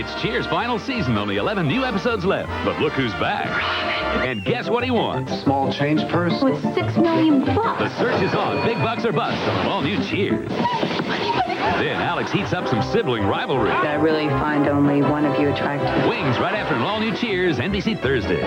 It's Cheers' final season, only 11 new episodes left. But look who's back. And guess what he wants? Small change purse. With $6 million bucks. The search is on. Big bucks or bust on all new Cheers. Then Alex heats up some sibling rivalry. I really find only one of you attractive. Wings right after an all-new Cheers, NBC Thursday.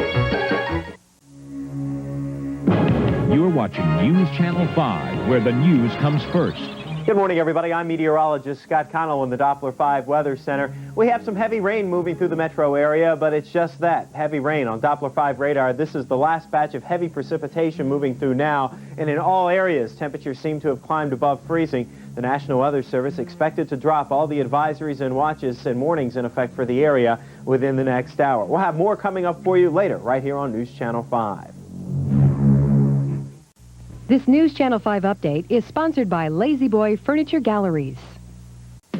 You're watching News Channel 5, where the news comes first. Good morning, everybody. I'm meteorologist Scott Connell in the Doppler 5 Weather Center. We have some heavy rain moving through the metro area, but it's just that, heavy rain. On Doppler 5 radar, this is the last batch of heavy precipitation moving through now, and in all areas, temperatures seem to have climbed above freezing. The National Weather Service expected to drop all the advisories and watches and warnings in effect for the area within the next hour. We'll have more coming up for you later, right here on News Channel 5. This News Channel 5 update is sponsored by Lazy Boy Furniture Galleries.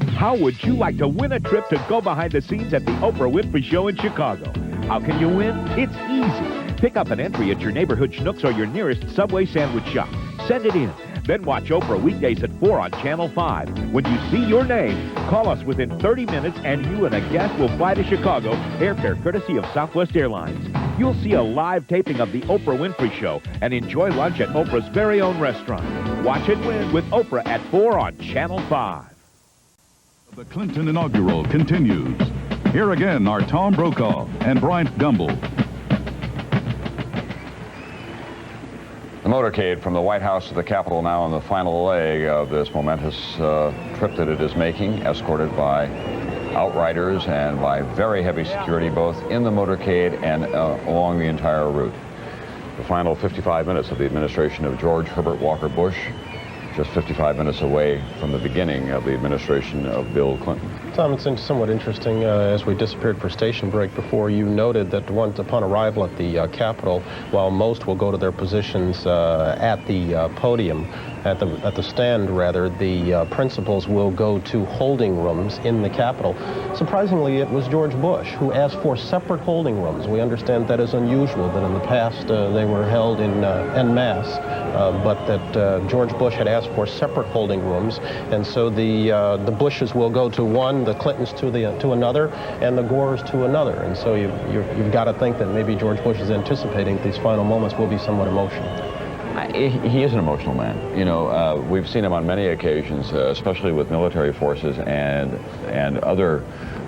How would you like to win a trip to go behind the scenes at the Oprah Winfrey Show in Chicago? How can you win? It's easy. Pick up an entry at your neighborhood Schnucks or your nearest Subway sandwich shop. Send it in. Then watch Oprah weekdays at 4 on Channel 5. When you see your name, call us within 30 minutes and you and a guest will fly to Chicago, airfare courtesy of Southwest Airlines. You'll see a live taping of the Oprah Winfrey Show and enjoy lunch at Oprah's very own restaurant. Watch and win with Oprah at 4 on Channel 5. The Clinton inaugural continues. Here again are Tom Brokaw and Bryant Gumbel. The motorcade from the White House to the Capitol now on the final leg of this momentous trip that it is making, escorted by outriders and by very heavy security, both in the motorcade and along the entire route. The final 55 minutes of the administration of George Herbert Walker Bush, just 55 minutes away from the beginning of the administration of Bill Clinton. Tom, it's somewhat interesting, as we disappeared for station break before, you noted that once upon arrival at the Capitol, while most will go to their positions at the podium, at the stand rather, the principals will go to holding rooms in the Capitol. Surprisingly, it was George Bush who asked for separate holding rooms. We understand that is unusual, that in the past they were held in en masse, but that George Bush had asked for separate holding rooms, and so the Bushes will go to one, the Clintons to another, and the Gores to another. And so you've got to think that maybe George Bush is anticipating these final moments will be somewhat emotional. He is an emotional man. You know, we've seen him on many occasions, especially with military forces and other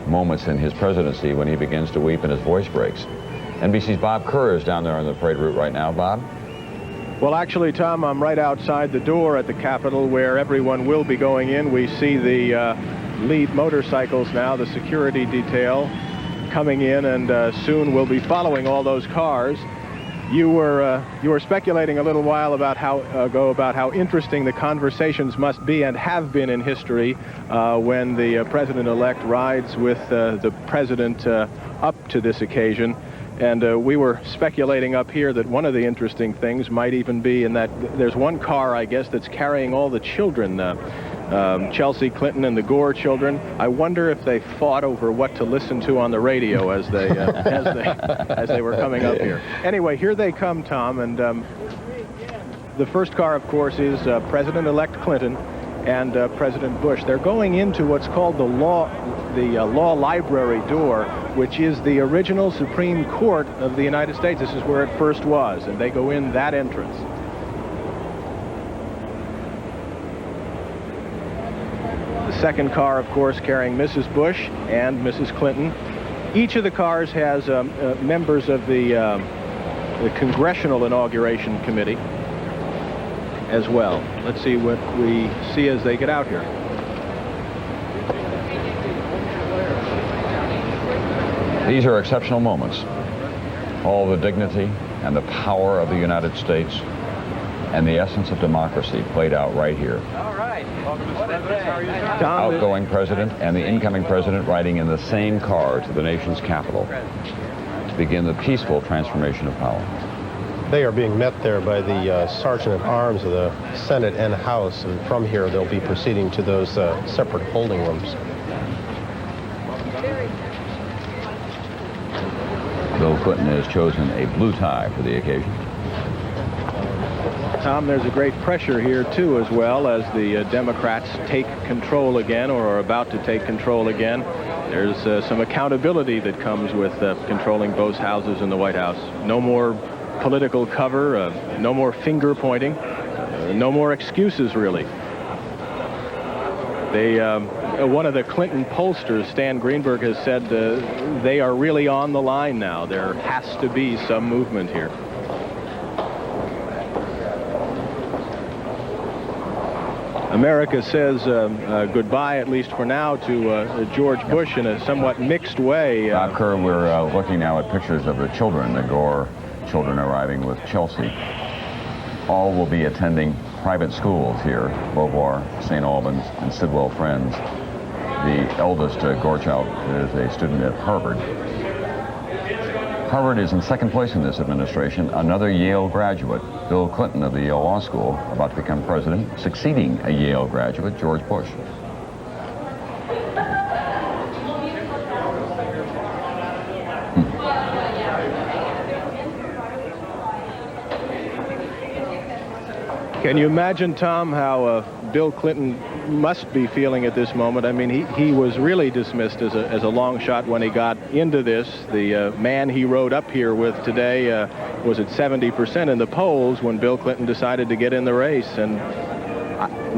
moments in his presidency when he begins to weep and his voice breaks. NBC's Bob Kerr is down there on the parade route right now. Bob? Well, actually, Tom, I'm right outside the door at the Capitol where everyone will be going in. We see the lead motorcycles now, the security detail coming in, and soon we'll be following all those cars. You were speculating a little while about how interesting the conversations must be and have been in history when the president-elect rides with the president up to this occasion. And we were speculating up here that one of the interesting things might even be in that there's one car, I guess, that's carrying all the children, Chelsea Clinton and the Gore children. I wonder if they fought over what to listen to on the radio as they were coming up here. Anyway, here they come, Tom, and the first car, of course, is President-elect Clinton and President Bush. They're going into what's called the law library door, which is the original Supreme Court of the United States. This is where it first was, and they go in that entrance. The second car, of course, carrying Mrs. Bush and Mrs. Clinton. Each of the cars has members of the Congressional Inauguration Committee as well. Let's see what we see as they get out here. These are exceptional moments. All the dignity and the power of the United States and the essence of democracy played out right here. All right. Outgoing president and the incoming president riding in the same car to the nation's capital to begin the peaceful transformation of power. They are being met there by the Sergeant-at-Arms of the Senate and House, and from here they'll be proceeding to those separate holding rooms. Bill Clinton has chosen a blue tie for the occasion. Tom, there's a great pressure here, too, as well, as the Democrats take control again, or are about to take control again. There's some accountability that comes with controlling both houses in the White House. No more political cover, no more finger pointing, no more excuses, really. One of the Clinton pollsters, Stan Greenberg, has said they are really on the line now. There has to be some movement here. America says goodbye, at least for now, to George Bush in a somewhat mixed way. Kerr, we're looking now at pictures of the children, the Gore children arriving with Chelsea. All will be attending private schools here, Beauvoir, St. Albans, and Sidwell Friends. The eldest, Gore child, is a student at Harvard. Harvard is in second place in this administration. Another Yale graduate, Bill Clinton of the Yale Law School, about to become president, succeeding a Yale graduate, George Bush. Can you imagine, Tom, how Bill Clinton must be feeling at this moment? I mean, he was really dismissed as a long shot when he got into this. The man he rode up here with today was at 70% in the polls when Bill Clinton decided to get in the race. And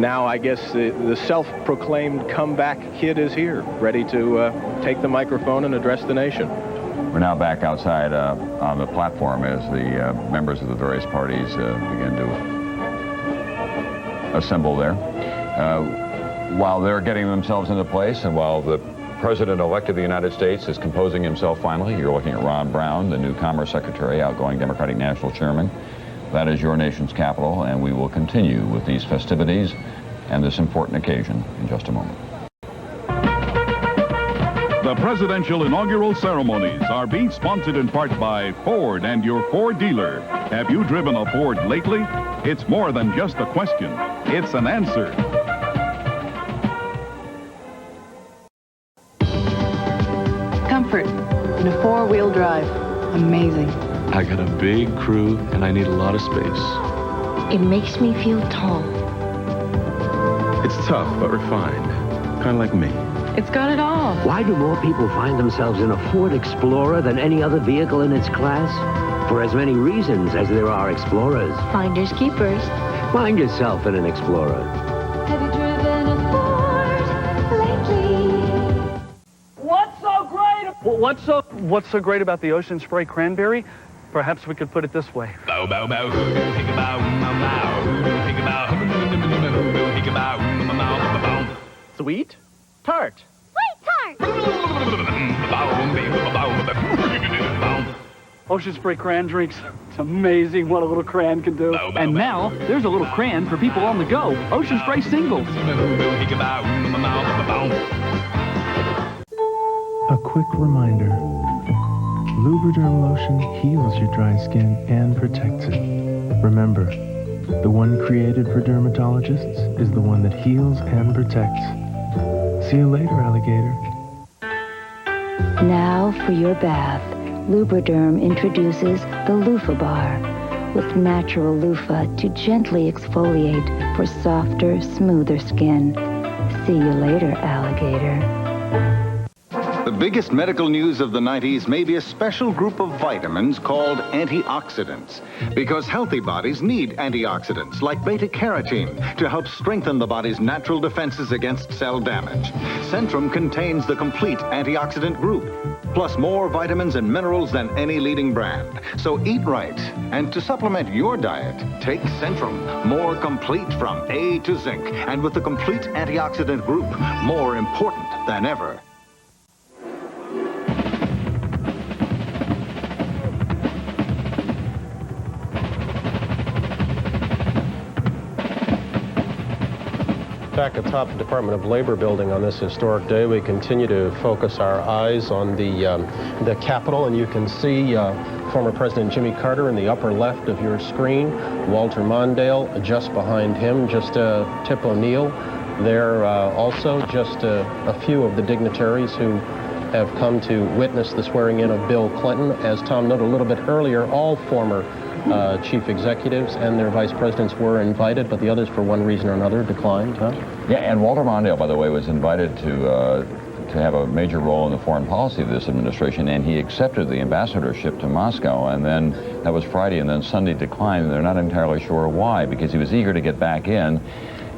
now I guess the self-proclaimed comeback kid is here, ready to take the microphone and address the nation. We're now back outside on the platform as the members of the various parties begin to assemble there. While they're getting themselves into place and while the President-elect of the United States is composing himself finally, you're looking at Ron Brown, the new Commerce Secretary, outgoing Democratic National Chairman. That is your nation's capital, and we will continue with these festivities and this important occasion in just a moment. The presidential inaugural ceremonies are being sponsored in part by Ford and your Ford dealer. Have you driven a Ford lately? It's more than just a question. It's an answer. Comfort in a four-wheel drive. Amazing. I got a big crew and I need a lot of space. It makes me feel tall. It's tough but refined. Kind of like me. It's got it all. Why do more people find themselves in a Ford Explorer than any other vehicle in its class? For as many reasons as there are Explorers. Finders keepers. Find yourself in an Explorer. Have you driven a Ford lately? What's so great? What's so great about the Ocean Spray Cranberry? Perhaps we could put it this way. Bow, bow, bow, hoodoo, higga, bow, bow, bow, hoodoo, higga, bow, hoodoo, higga, bow, bow, bow. Sweet? Tart. Sweet tart. Ocean Spray Cran drinks. It's amazing what a little cran can do. And now, there's a little cran for people on the go. Ocean Spray Singles. A quick reminder. Lubriderm lotion heals your dry skin and protects it. Remember, the one created for dermatologists is the one that heals and protects. See you later, alligator. Now for your bath. Lubriderm introduces the Loofah Bar with natural loofah to gently exfoliate for softer, smoother skin. See you later, alligator. The biggest medical news of the 90s may be a special group of vitamins called antioxidants, because healthy bodies need antioxidants like beta-carotene to help strengthen the body's natural defenses against cell damage. Centrum contains the complete antioxidant group, plus more vitamins and minerals than any leading brand. So eat right, and to supplement your diet, take Centrum, more complete from A to zinc, and with the complete antioxidant group, more important than ever. Back atop the Department of Labor building on this historic day, we continue to focus our eyes on the Capitol, and you can see former President Jimmy Carter in the upper left of your screen, Walter Mondale just behind him, just Tip O'Neill there also, just a few of the dignitaries who have come to witness the swearing in of Bill Clinton. As Tom noted a little bit earlier, all former chief executives and their vice presidents were invited, but the others, for one reason or another, declined, huh? Yeah, and Walter Mondale, by the way, was invited to to have a major role in the foreign policy of this administration, and he accepted the ambassadorship to Moscow, and then that was Friday, and then Sunday declined, and they're not entirely sure why, because he was eager to get back in.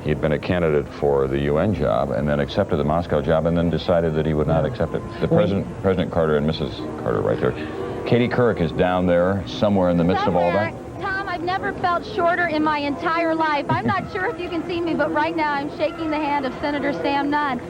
He had been a candidate for the UN job, and then accepted the Moscow job, and then decided that he would not accept it. The President Carter and Mrs. Carter right there. Katie Couric is down there somewhere in the midst of all that. Tom, I've never felt shorter in my entire life. I'm not sure if you can see me, but right now I'm shaking the hand of Senator Sam Nunn.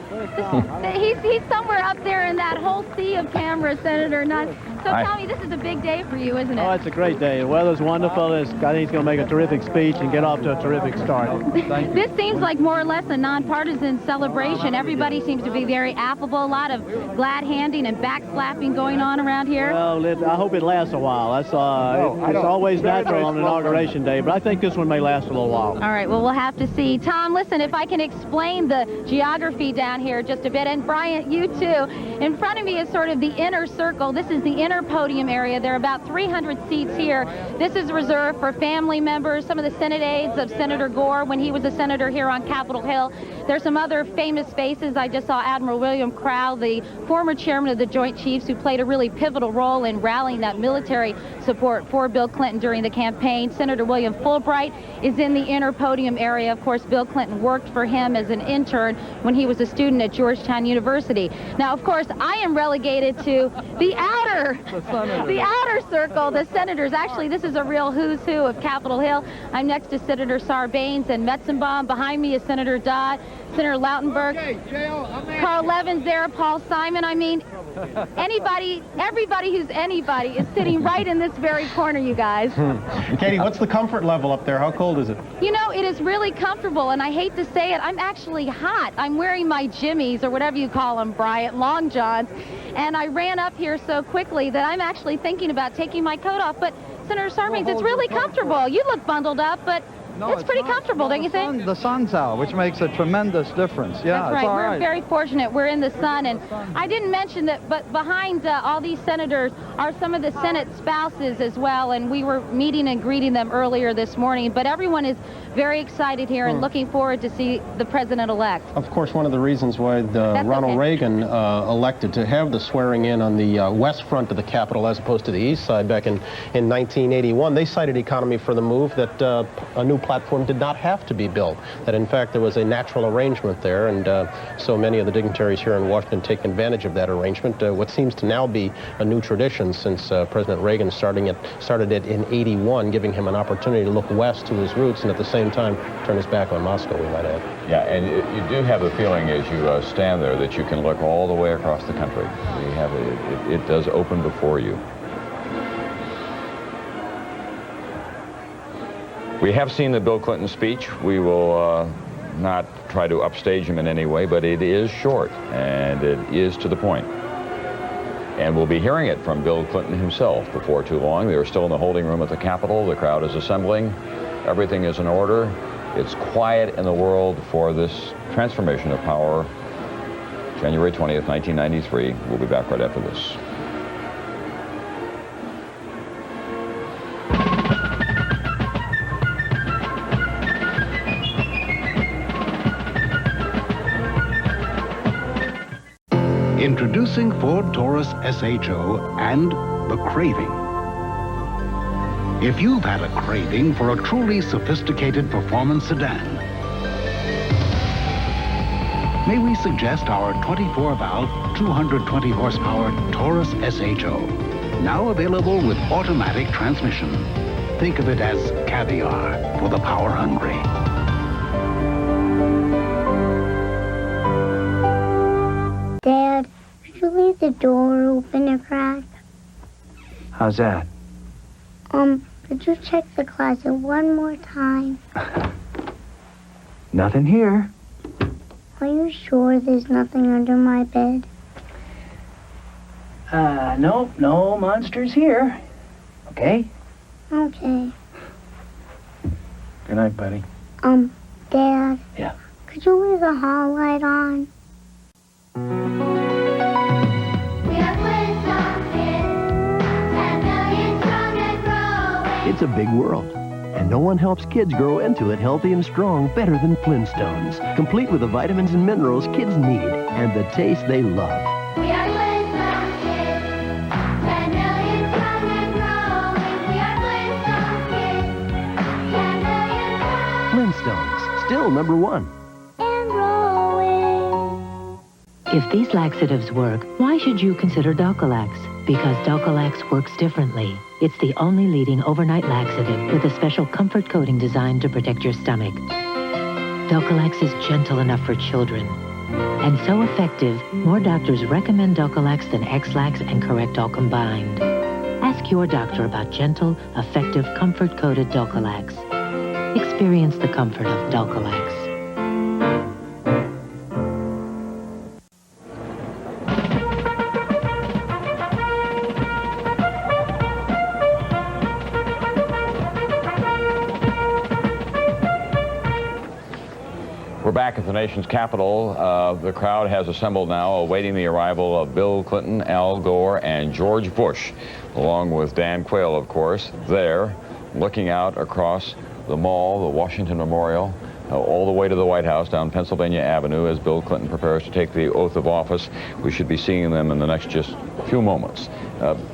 He's somewhere up there in that whole sea of cameras, Senator Nunn. So tell me, this is a big day for you, isn't it? Oh, it's a great day. The weather's wonderful. I think he's going to make a terrific speech and get off to a terrific start. This seems like more or less a nonpartisan celebration. Everybody seems to be very affable. A lot of glad handing and backslapping going on around here. Well, I hope it lasts a while. That's it's always natural on Inauguration Day, but I think this one may last a little while. All right, well, we'll have to see. Tom, listen, if I can explain the geography down here just a bit, and Bryant, you too. In front of me is sort of the inner circle. This is the inner podium area. There are about 300 seats here. This is reserved for family members, some of the Senate aides of Senator Gore when he was a senator here on Capitol Hill. There's some other famous faces. I just saw Admiral William Crowell, the former chairman of the Joint Chiefs, who played a really pivotal role in rallying that military support for Bill Clinton during the campaign. Senator William Fulbright is in the inner podium area. Of course, Bill Clinton worked for him as an intern when he was a student at Georgetown University. Now, of course, I am relegated to the outer circle, the senators. Actually, this is a real who's who of Capitol Hill. I'm next to Senator Sarbanes and Metzenbaum. Behind me is Senator Dodd, Senator Lautenberg, Carl Levin's there, Paul Simon. I mean, everybody who's anybody is sitting right in this very corner, you guys. Katie, what's the comfort level up there? How cold is it? You know, it is really comfortable, and I hate to say it, I'm actually hot. I'm wearing my jimmies, or whatever you call them, Bryant, long johns, and I ran up here so quickly that I'm actually thinking about taking my coat off. But Senator Sarbanes, it's really comfortable. You look bundled up, but it's pretty comfortable, don't you think? The sun's out, which makes a tremendous difference. Yeah, that's right. It's all We're right. very fortunate. We're in the sun, and I didn't mention that, but behind all these senators are some of the Senate spouses as well, and we were meeting and greeting them earlier this morning. But everyone is very excited here and looking forward to see the president-elect. Of course, one of the reasons why Ronald Reagan elected to have the swearing in on the west front of the Capitol as opposed to the east side back in 1981, they cited economy for the move, that a new platform did not have to be built, that in fact there was a natural arrangement there, and so many of the dignitaries here in Washington take advantage of that arrangement, what seems to now be a new tradition since President Reagan started it in '81, giving him an opportunity to look west to his roots and at the same time turn his back on Moscow, we might add. Yeah, and you do have the feeling as you stand there that you can look all the way across the country. You have it does open before you. We have seen the Bill Clinton speech. We will not try to upstage him in any way, but it is short and it is to the point. And we'll be hearing it from Bill Clinton himself before too long. They are still in the holding room at the Capitol. The crowd is assembling. Everything is in order. It's quiet in the world for this transformation of power. January 20th, 1993. We'll be back right after this. Introducing Ford Taurus SHO and the craving. If you've had a craving for a truly sophisticated performance sedan, may we suggest our 24-valve, 220 horsepower Taurus SHO, now available with automatic transmission. Think of it as caviar for the power hungry. Dad, could you leave the door open a crack? How's that? Could you check the closet one more time? Nothing here. Are you sure there's nothing under my bed? Nope, no monsters here. Okay? Okay. Good night, buddy. Dad? Yeah? Could you leave the hall light on? It's a big world. And no one helps kids grow into it healthy and strong better than Flintstones, complete with the vitamins and minerals kids need and the taste they love. We are Flintstone kids. 10 million strong and growing. We are Flintstone kids. 10 million strong. Flintstones, still #1. And growing. If these laxatives work, why should you consider Dulcolax? Because Dulcolax works differently. It's the only leading overnight laxative with a special comfort coating designed to protect your stomach. Dulcolax is gentle enough for children. And so effective, more doctors recommend Dulcolax than X-Lax and Correctol combined. Ask your doctor about gentle, effective, comfort-coated Dulcolax. Experience the comfort of Dulcolax. We're back at the nation's capital. The crowd has assembled now, awaiting the arrival of Bill Clinton, Al Gore, and George Bush, along with Dan Quayle, of course, there, looking out across the mall, the Washington Memorial, all the way to the White House down Pennsylvania Avenue as Bill Clinton prepares to take the oath of office. We should be seeing them in the next just few moments.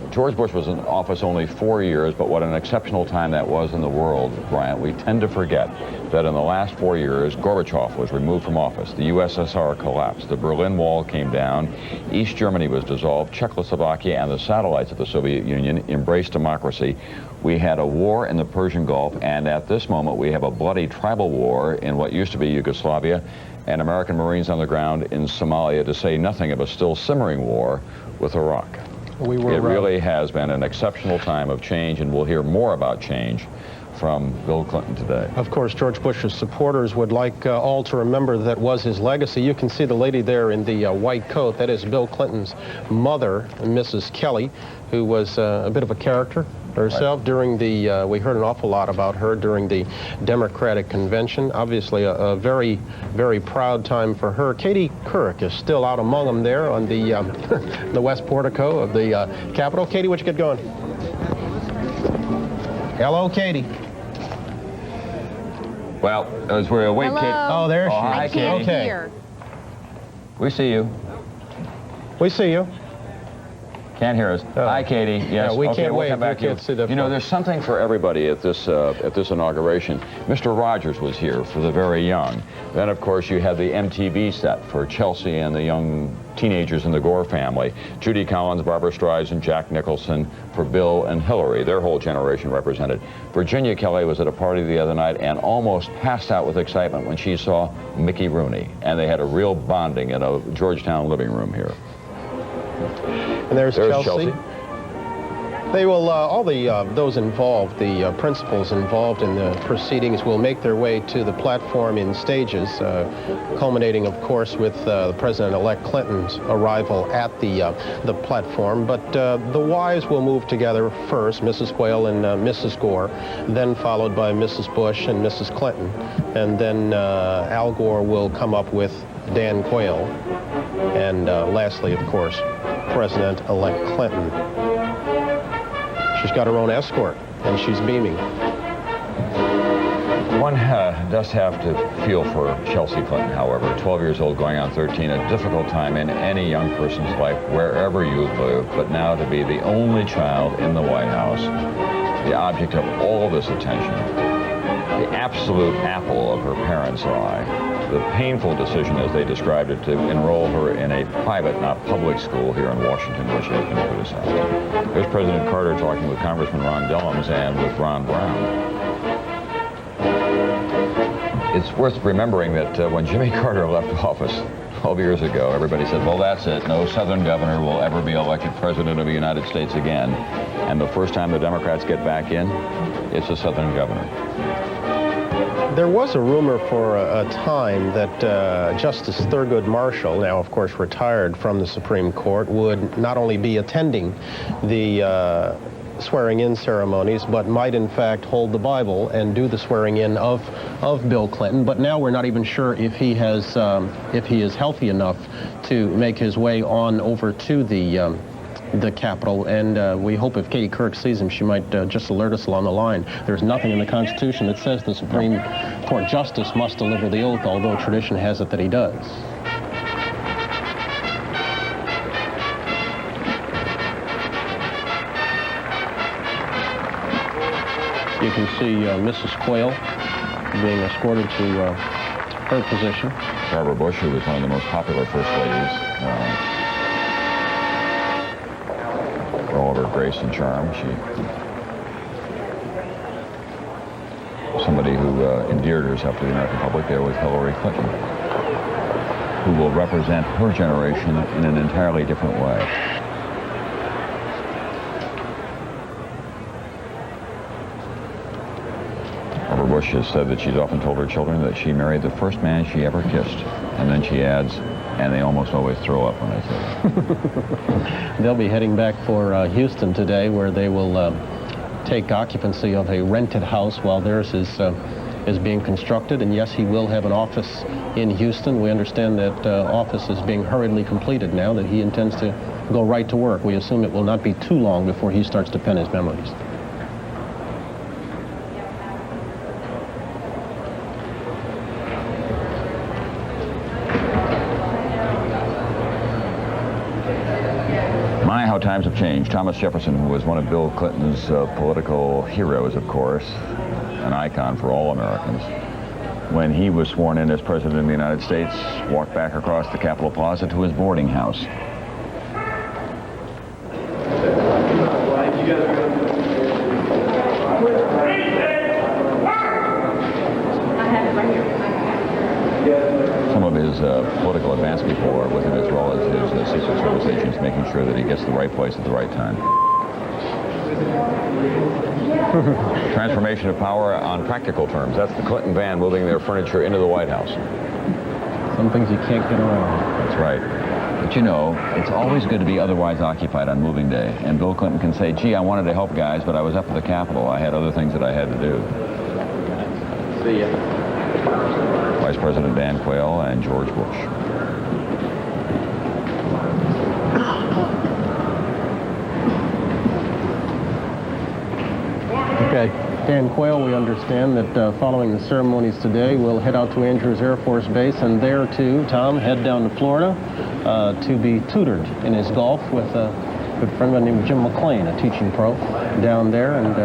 George Bush was in office only 4 years, but what an exceptional time that was in the world, Bryant. We tend to forget that in the last 4 years, Gorbachev was removed from office. The USSR collapsed. The Berlin Wall came down. East Germany was dissolved. Czechoslovakia and the satellites of the Soviet Union embraced democracy. We had a war in the Persian Gulf, and at this moment we have a bloody tribal war in what used to be Yugoslavia, and American Marines on the ground in Somalia, to say nothing of a still simmering war with Iraq. It really has been an exceptional time of change, and we'll hear more about change from Bill Clinton today. Of course, George Bush's supporters would like all to remember that was his legacy. You can see the lady there in the white coat. That is Bill Clinton's mother, Mrs. Kelly, who was a bit of a character herself during the, we heard an awful lot about her during the Democratic convention. Obviously a very, very proud time for her. Katie Couric is still out among them there on the, the west portico of the Capitol. Katie, what you get going? Hello, Katie. Well, as we await Katie. Oh, there she is. Hi, Katie. Okay. We see you. We see you. Can't hear us. Hi, Katie. Yes. Yeah, we okay, can't we'll wait. come back We can't see the You know, there's something for everybody at this inauguration. Mr. Rogers was here for the very young. Then, of course, you had the MTV set for Chelsea and the young teenagers in the Gore family. Judy Collins, Barbara Streisand, Jack Nicholson for Bill and Hillary, their whole generation represented. Virginia Kelly was at a party the other night and almost passed out with excitement when she saw Mickey Rooney. And they had a real bonding in a Georgetown living room here. And there's Chelsea. They will, all the those involved, the principals involved in the proceedings, will make their way to the platform in stages, culminating, of course, with President-elect Clinton's arrival at the platform. But the wives will move together first, Mrs. Quayle and Mrs. Gore, then followed by Mrs. Bush and Mrs. Clinton, and then Al Gore will come up with Dan Quayle, and lastly, of course, President-elect Clinton. She's got her own escort, and she's beaming. One does have to feel for Chelsea Clinton, however, 12 years old going on 13, a difficult time in any young person's life, wherever you live, but now to be the only child in the White House, the object of all this attention, the absolute apple of her parents' eye, the painful decision, as they described it, to enroll her in a private, not public school here in Washington, where she has been criticized. There's President Carter talking with Congressman Ron Dellums and with Ron Brown. It's worth remembering that when Jimmy Carter left office 12 years ago, everybody said, well, that's it. No Southern governor will ever be elected president of the United States again. And the first time the Democrats get back in, it's a Southern governor. There was a rumor for a time that Justice Thurgood Marshall, now of course retired from the Supreme Court, would not only be attending the swearing-in ceremonies, but might in fact hold the Bible and do the swearing-in of Bill Clinton. But now we're not even sure if he is healthy enough to make his way on over to the the Capitol, and we hope if Katie Kirk sees him, she might just alert us along the line. There's nothing in the Constitution that says the Supreme Court Justice must deliver the oath, although tradition has it that he does. You can see Mrs. Quayle being escorted to her position. Barbara Bush, who was one of the most popular first ladies, for all of her grace and charm. Somebody who endeared herself to the American public there was Hillary Clinton, who will represent her generation in an entirely different way. Bush has said that she's often told her children that she married the first man she ever kissed. And then she adds, and they almost always throw up when I say that. They'll be heading back for Houston today, where they will take occupancy of a rented house while theirs is being constructed. And yes, he will have an office in Houston. We understand that office is being hurriedly completed now, that he intends to go right to work. We assume it will not be too long before he starts to pen his memories. Times have changed. Thomas Jefferson, who was one of Bill Clinton's political heroes, of course, an icon for all Americans, when he was sworn in as President of the United States, walked back across the Capitol Plaza to his boarding house. Some of his political advance before with him, as well as his Secret Service agents, making sure that he gets to the right place at the right time. Transformation of power on practical terms. That's the Clinton van moving their furniture into the White House. Some things you can't get around. That's right. But you know, it's always good to be otherwise occupied on moving day. And Bill Clinton can say, gee, I wanted to help guys, but I was up at the Capitol. I had other things that I had to do. See ya. Vice President Dan Quayle and George Bush. Okay, Dan Quayle, we understand that following the ceremonies today, we'll head out to Andrews Air Force Base, and there too, Tom, head down to Florida to be tutored in his golf with a good friend named Jim McLean, a teaching pro down there, and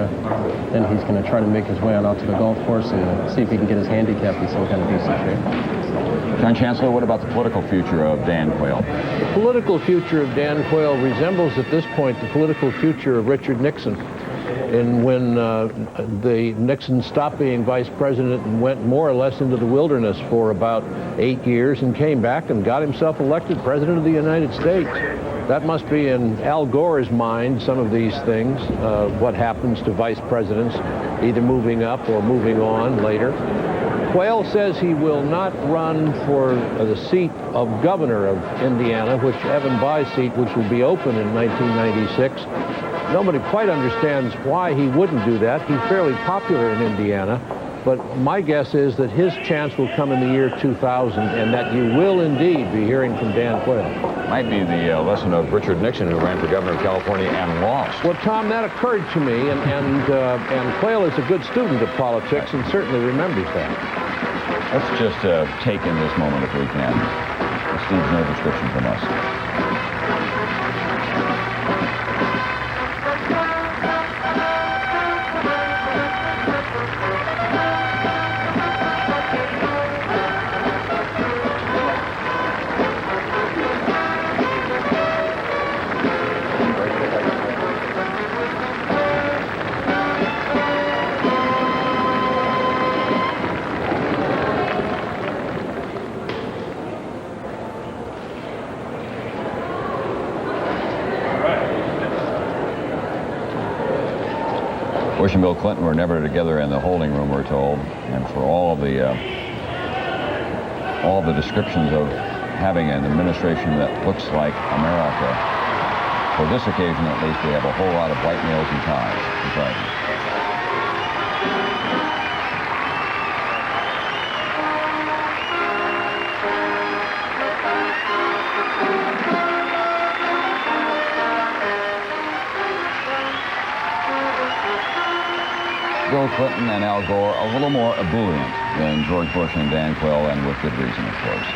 then he's going to try to make his way on out to the golf course and see if he can get his handicap in some kind of decent shape. John Chancellor, what about the political future of Dan Quayle? The political future of Dan Quayle resembles at this point the political future of Richard Nixon. And when Nixon stopped being vice president and went more or less into the wilderness for about 8 years and came back and got himself elected president of the United States. That must be in Al Gore's mind, some of these things, what happens to vice presidents, either moving up or moving on later. Quayle says he will not run for the seat of governor of Indiana, which Evan Bayh's seat, which will be open in 1996. Nobody quite understands why he wouldn't do that. He's fairly popular in Indiana, but my guess is that his chance will come in the year 2000, and that you will indeed be hearing from Dan Quayle. Might be the lesson of Richard Nixon, who ran for governor of California and lost. Well, Tom, that occurred to me, and Quayle is a good student of politics and certainly remembers that. Let's just take in this moment if we can. This needs no description from us. Bush and Bill Clinton were never together in the holding room, we're told, and for all the descriptions of having an administration that looks like America, for this occasion at least, we have a whole lot of white males and ties. Bill Clinton and Al Gore a little more ebullient than George Bush and Dan Quayle, and with good reason, of course.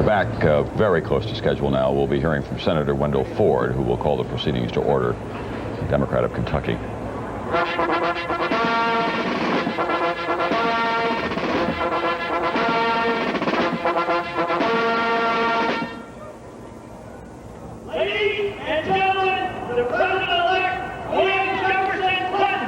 Back very close to schedule now. We'll be hearing from Senator Wendell Ford, who will call the proceedings to order, the Democrat of Kentucky. Ladies and gentlemen, the President-elect William Jefferson Clinton.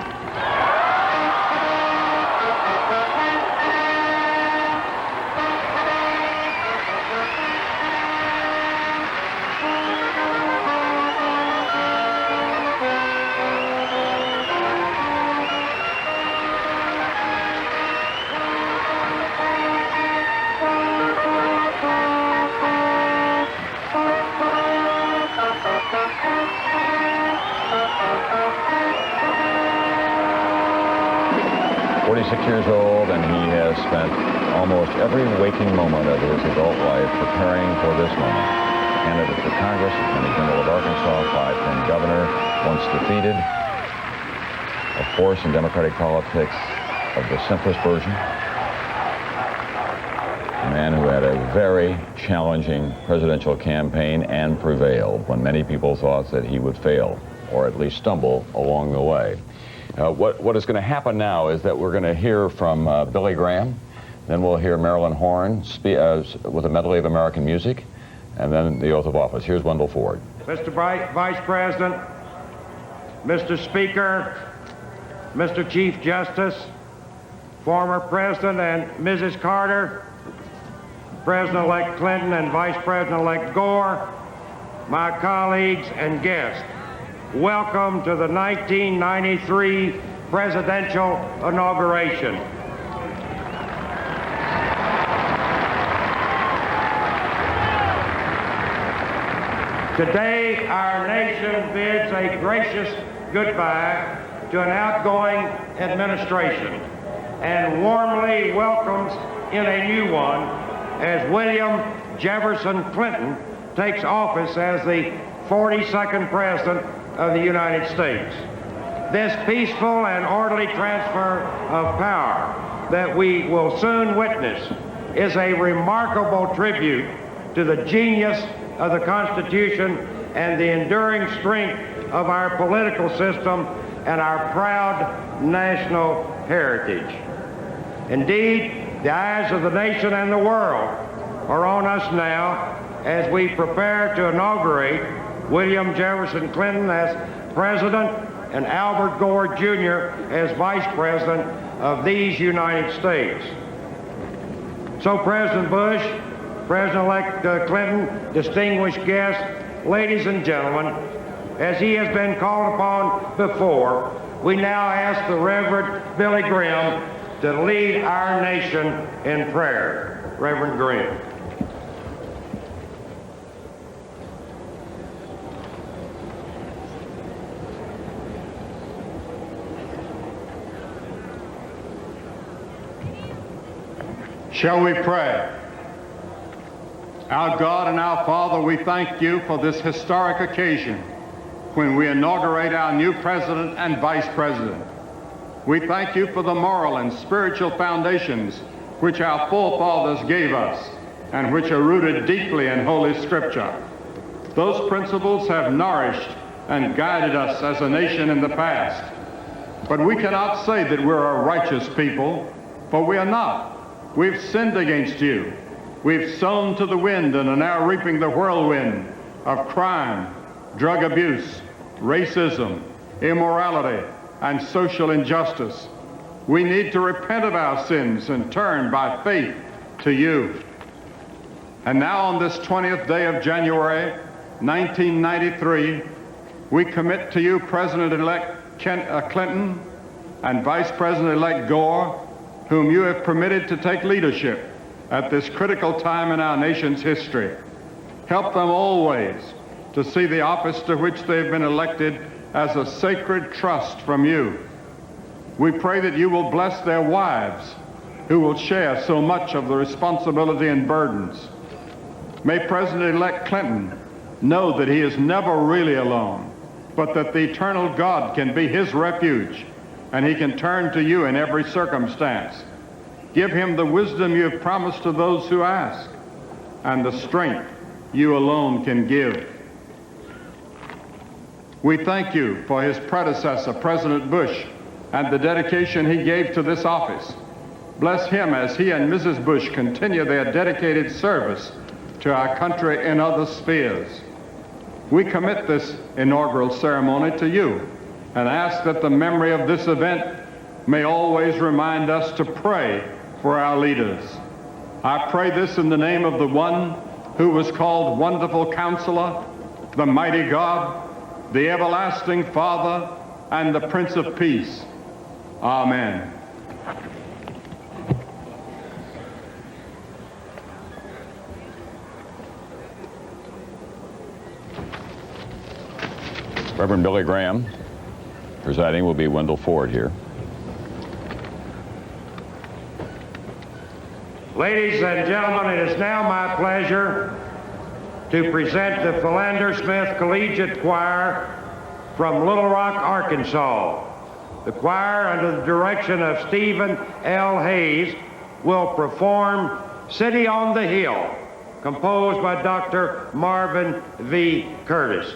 Years old, and he has spent almost every waking moment of his adult life preparing for this moment. Candidate for Congress, Attorney General of Arkansas, 5-term governor, once defeated, a force in Democratic politics of the simplest version, a man who had a very challenging presidential campaign and prevailed when many people thought that he would fail, or at least stumble along the way. What is going to happen now is that we're going to hear from Billy Graham, then we'll hear Marilyn Horne with a medley of American music, and then the oath of office. Here's Wendell Ford. Mr. Vice President, Mr. Speaker, Mr. Chief Justice, former President and Mrs. Carter, President-elect Clinton and Vice President-elect Gore, my colleagues and guests. Welcome to the 1993 presidential inauguration. Today, our nation bids a gracious goodbye to an outgoing administration and warmly welcomes in a new one as William Jefferson Clinton takes office as the 42nd President of the United States. This peaceful and orderly transfer of power that we will soon witness is a remarkable tribute to the genius of the Constitution and the enduring strength of our political system and our proud national heritage. Indeed, the eyes of the nation and the world are on us now as we prepare to inaugurate William Jefferson Clinton as President and Albert Gore Jr. as Vice President of these United States. So President Bush, President-elect Clinton, distinguished guests, ladies and gentlemen, as he has been called upon before, we now ask the Reverend Billy Graham to lead our nation in prayer. Reverend Graham. Shall we pray? Our God and our Father, we thank you for this historic occasion when we inaugurate our new president and vice president. We thank you for the moral and spiritual foundations which our forefathers gave us and which are rooted deeply in Holy Scripture. Those principles have nourished and guided us as a nation in the past. But we cannot say that we're a righteous people, for we are not. We've sinned against you. We've sown to the wind and are now reaping the whirlwind of crime, drug abuse, racism, immorality, and social injustice. We need to repent of our sins and turn by faith to you. And now on this 20th day of January, 1993, we commit to you President-elect Clinton and Vice President-elect Gore, whom you have permitted to take leadership at this critical time in our nation's history. Help them always to see the office to which they've been elected as a sacred trust from you. We pray that you will bless their wives, who will share so much of the responsibility and burdens. May President-elect Clinton know that he is never really alone, but that the eternal God can be his refuge, and he can turn to you in every circumstance. Give him the wisdom you have promised to those who ask, and the strength you alone can give. We thank you for his predecessor, President Bush, and the dedication he gave to this office. Bless him as he and Mrs. Bush continue their dedicated service to our country in other spheres. We commit this inaugural ceremony to you and ask that the memory of this event may always remind us to pray for our leaders. I pray this in the name of the one who was called Wonderful Counselor, the Mighty God, the Everlasting Father, and the Prince of Peace. Amen. Reverend Billy Graham. Presiding will be Wendell Ford here. Ladies and gentlemen, it is now my pleasure to present the Philander Smith Collegiate Choir from Little Rock, Arkansas. The choir, under the direction of Stephen L. Hayes, will perform City on the Hill, composed by Dr. Marvin V. Curtis.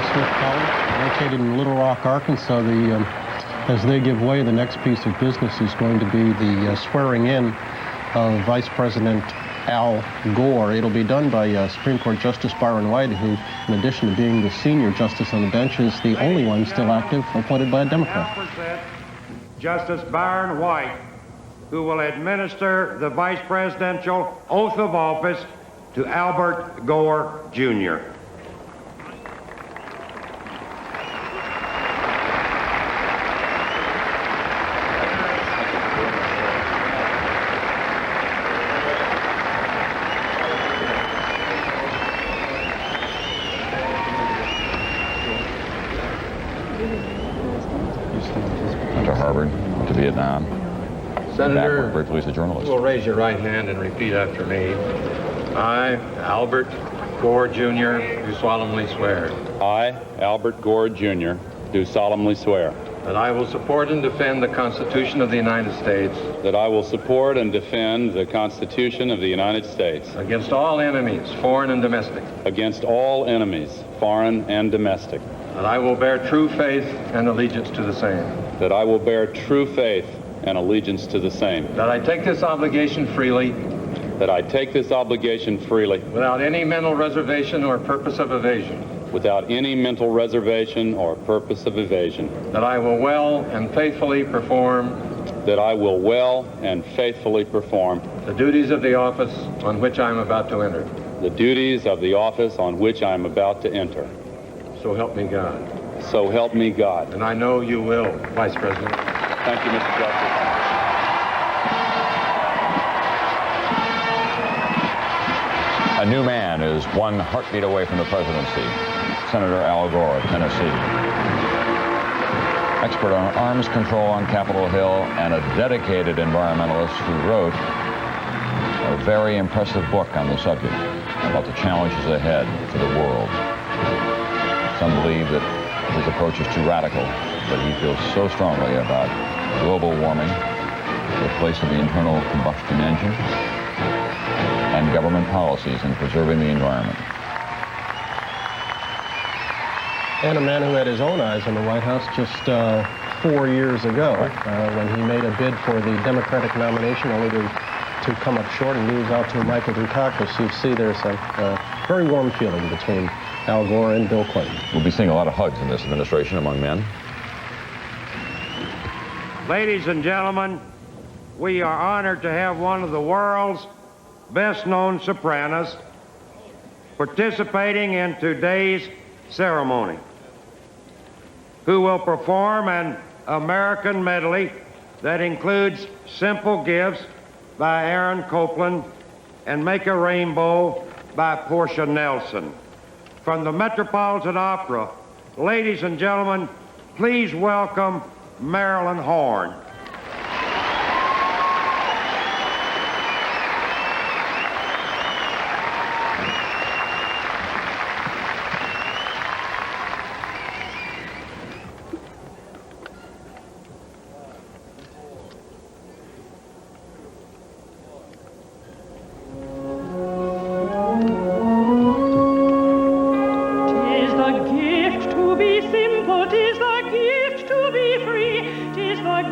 Smith College, located in Little Rock, Arkansas. As they give way, the next piece of business is going to be the swearing in of Vice President Al Gore. It'll be done by Supreme Court Justice Byron White, who, in addition to being the senior justice on the bench, is the only one still active appointed by a Democrat. Now present Justice Byron White, who will administer the vice presidential oath of office to Albert Gore, Jr. Went to Harvard, went to Vietnam. Senator, Back, briefly as a journalist. you will raise your right hand and repeat after me. I, Albert Gore, Jr., do solemnly swear. I, Albert Gore, Jr., do solemnly swear. That I will support and defend the Constitution of the United States. That I will support and defend the Constitution of the United States. Against all enemies, foreign and domestic. Against all enemies, foreign and domestic. That I will bear true faith and allegiance to the same. That I will bear true faith and allegiance to the same. That I take this obligation freely. That I take this obligation freely. Without any mental reservation or purpose of evasion. Without any mental reservation or purpose of evasion. That I will well and faithfully perform. That I will well and faithfully perform. The duties of the office on which I am about to enter. The duties of the office on which I am about to enter. So help me God. So help me God. And I know you will, Vice President. Thank you, Mr. Justice. A new man is one heartbeat away from the presidency. Senator Al Gore of Tennessee. Expert on arms control on Capitol Hill and a dedicated environmentalist who wrote a very impressive book on the subject about the challenges ahead for the world. Some believe that his approach is too radical, but he feels so strongly about global warming, the place of the internal combustion engine, and government policies in preserving the environment. And a man who had his own eyes on the White House just 4 years ago, when he made a bid for the Democratic nomination, only to come up short and lose out to Michael Dukakis. You see there's a very warm feeling between Al Gore and Bill Clinton. We'll be seeing a lot of hugs in this administration among men. Ladies and gentlemen, we are honored to have one of the world's best-known sopranos participating in today's ceremony, who will perform an American medley that includes Simple Gifts by Aaron Copland and Make a Rainbow by Portia Nelson. From the Metropolitan Opera, ladies and gentlemen, please welcome Marilyn Horne. Tis the gift to be free, tis the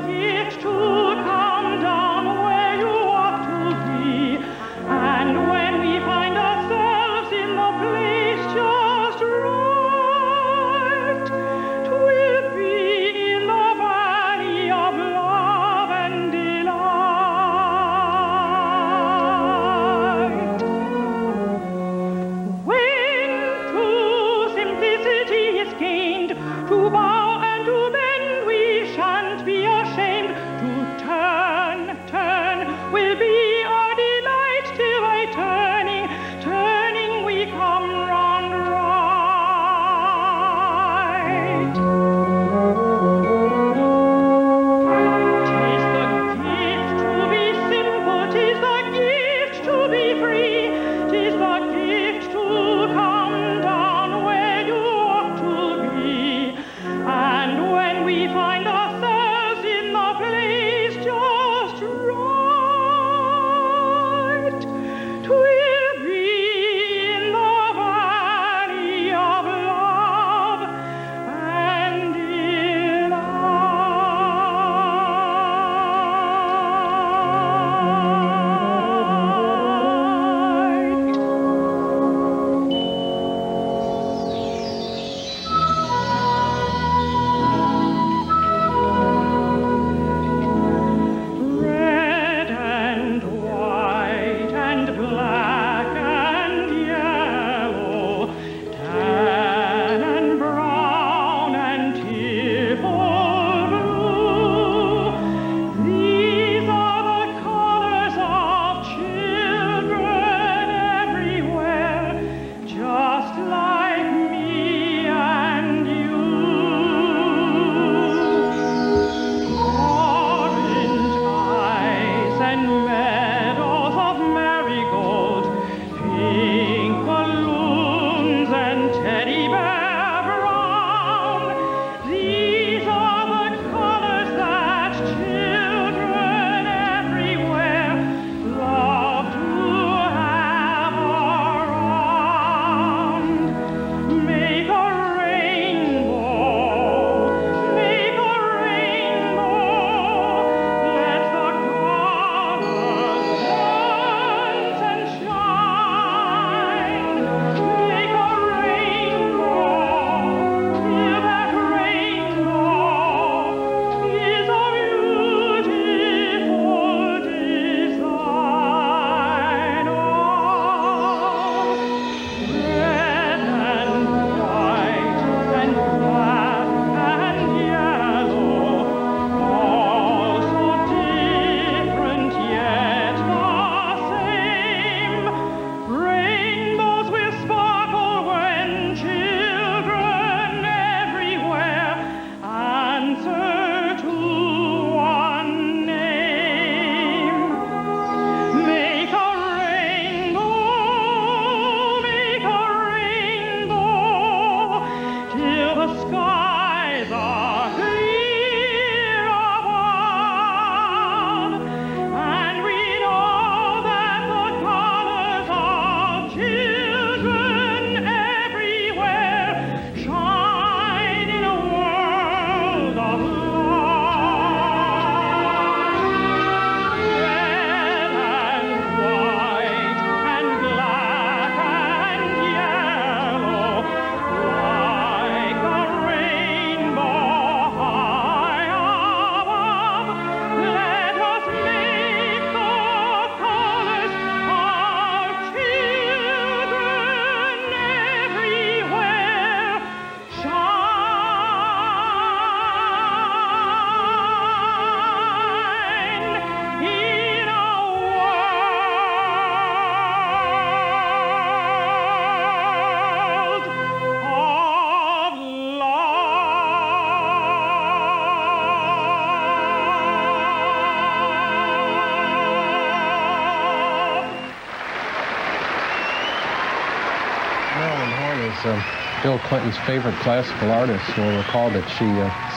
Bill Clinton's favorite classical artist. You'll recall that she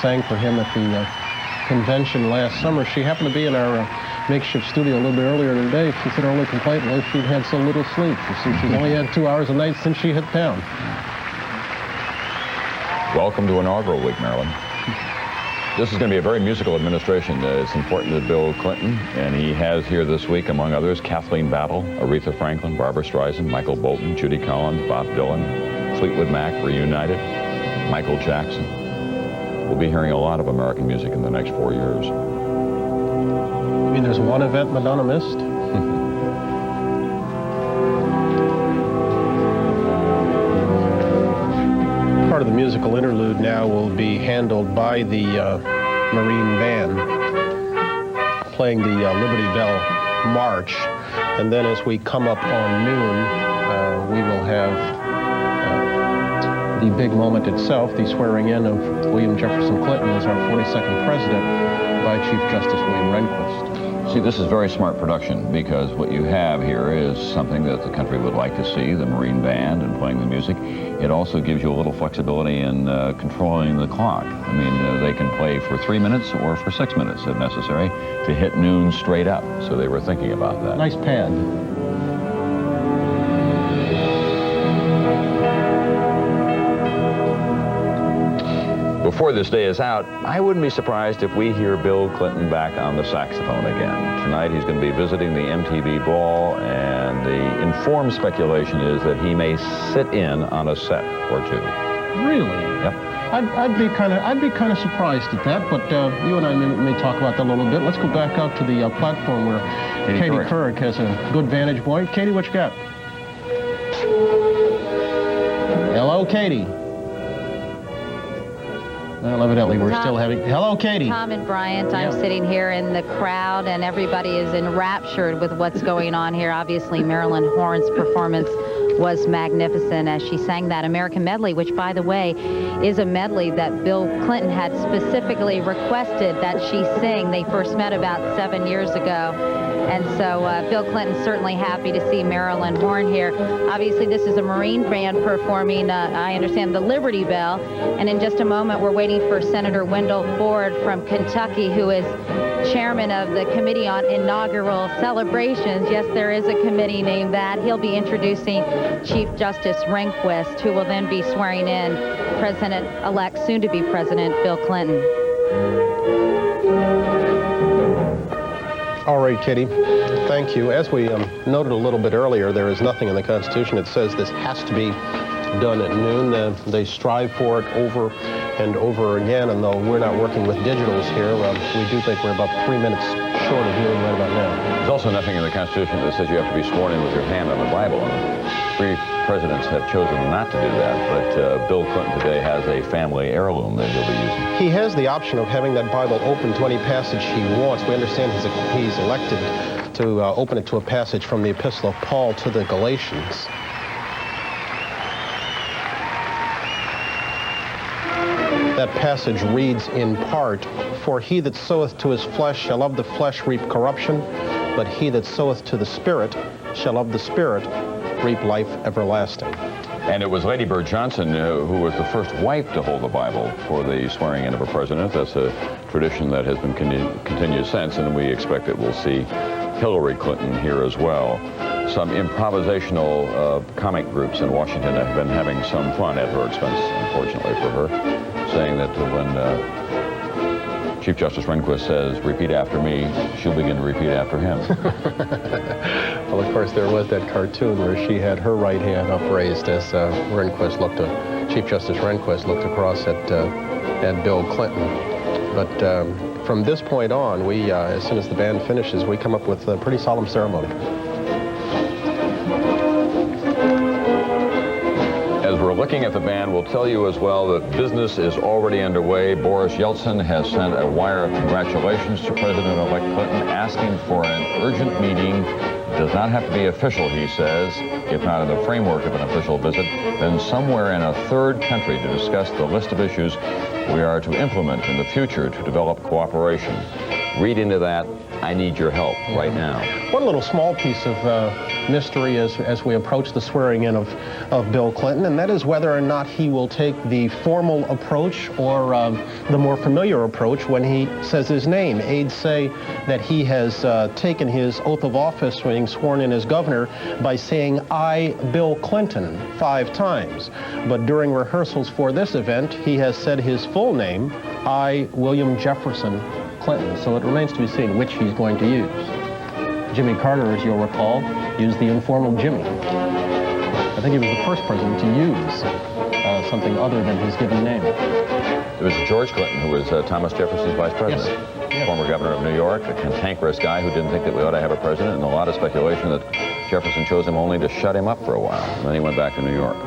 sang for him at the convention last summer. She happened to be in our makeshift studio a little bit earlier today. She said her only complaint was she'd had so little sleep. You see, she's only had 2 hours a night since she hit town. Welcome to Inaugural Week, Marilyn. This is going to be a very musical administration. It's important to Bill Clinton, and he has here this week, among others, Kathleen Battle, Aretha Franklin, Barbra Streisand, Michael Bolton, Judy Collins, Bob Dylan, Fleetwood Mac reunited, Michael Jackson. We'll be hearing a lot of American music in the next 4 years. I mean, there's one event Madonna missed. Part of the musical interlude now will be handled by the Marine Band, playing the Liberty Bell March. And then as we come up on noon, we will have the big moment itself, the swearing in of William Jefferson Clinton as our 42nd president by Chief Justice William Rehnquist. See, this is very smart production, because what you have here is something that the country would like to see, the Marine Band and playing the music. It also gives you a little flexibility in controlling the clock. I mean, they can play for 3 minutes or for 6 minutes if necessary to hit noon straight up. So they were thinking about that. Nice pad. Before this day is out, I wouldn't be surprised if we hear Bill Clinton back on the saxophone again. Tonight he's going to be visiting the MTV Ball, and the informed speculation is that he may sit in on a set or two. Really? Yep. I'd be kind of surprised at that, but you and I may talk about that a little bit. Let's go back out to the platform where Katie Couric has a good vantage point. Katie, what you got? Hello, Katie. Well, evidently we're still having... Hello, Katie. Tom and Bryant, I'm sitting here in the crowd, and everybody is enraptured with what's going on here. Obviously, Marilyn Horne's performance was magnificent as she sang that American medley, which, by the way, is a medley that Bill Clinton had specifically requested that she sing. They first met about 7 years ago. And so Bill Clinton's certainly happy to see Marilyn Horne here. Obviously, this is a Marine Band performing, I understand, the Liberty Bell. And in just a moment, we're waiting for Senator Wendell Ford from Kentucky, who is chairman of the Committee on Inaugural Celebrations. Yes, there is a committee named that. He'll be introducing Chief Justice Rehnquist, who will then be swearing in President-elect, soon-to-be President Bill Clinton. All right, Kitty. Thank you. As we noted a little bit earlier, there is nothing in the Constitution that says this has to be done at noon. They strive for it over and over again, and though we're not working with digitals here, we do think we're about 3 minutes short of noon right about now. There's also nothing in the Constitution that says you have to be sworn in with your hand on the Bible. And 3 presidents have chosen not to do that, but Bill Clinton today has a family heirloom that he'll be using. He has the option of having that Bible open to any passage he wants. We understand he's elected to open it to a passage from the Epistle of Paul to the Galatians. That passage reads in part, "For he that soweth to his flesh shall of the flesh reap corruption, but he that soweth to the Spirit shall of the Spirit reap life everlasting." And it was Lady Bird Johnson who was the first wife to hold the Bible for the swearing in of a president. That's a tradition that has been continued since, and we expect that we'll see Hillary Clinton here as well. Some improvisational comic groups in Washington have been having some fun at her expense, unfortunately for her, saying that when Chief Justice Rehnquist says, "Repeat after me," she'll begin to repeat after him. Well, of course, there was that cartoon where she had her right hand upraised as Chief Justice Rehnquist looked across at Bill Clinton. But from this point on, we, as soon as the band finishes, we come up with a pretty solemn ceremony. As we're looking at the band, we'll tell you as well that business is already underway. Boris Yeltsin has sent a wire of congratulations to President-elect Clinton, asking for an urgent meeting. It does not have to be official, he says, if not in the framework of an official visit, then somewhere in a third country to discuss the list of issues we are to implement in the future to develop cooperation. Read into that I need your help right now. One little small piece of mystery as we approach the swearing in of Bill Clinton, and that is whether or not he will take the formal approach or the more familiar approach when he says his name. Aides say that he has taken his oath of office when being sworn in as governor by saying, "I, Bill Clinton," 5 times. But during rehearsals for this event, he has said his full name, "I, William Jefferson Clinton." So it remains to be seen which he's going to use. Jimmy Carter, as you'll recall, used the informal Jimmy. I think he was the first president to use something other than his given name. It was George Clinton who was Thomas Jefferson's vice president. Yes. Former governor of New York, a cantankerous guy who didn't think that we ought to have a president, and a lot of speculation that Jefferson chose him only to shut him up for a while. And then he went back to New York.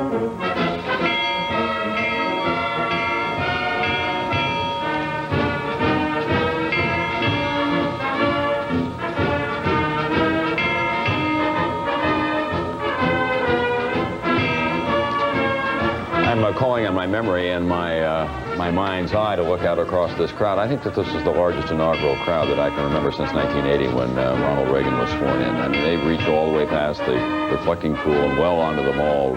I'm calling on my memory and my mind's eye to look out across this crowd. I think that this is the largest inaugural crowd that I can remember since 1980 when Ronald Reagan was sworn in. I mean, they reached all the way past the reflecting pool and well onto the mall,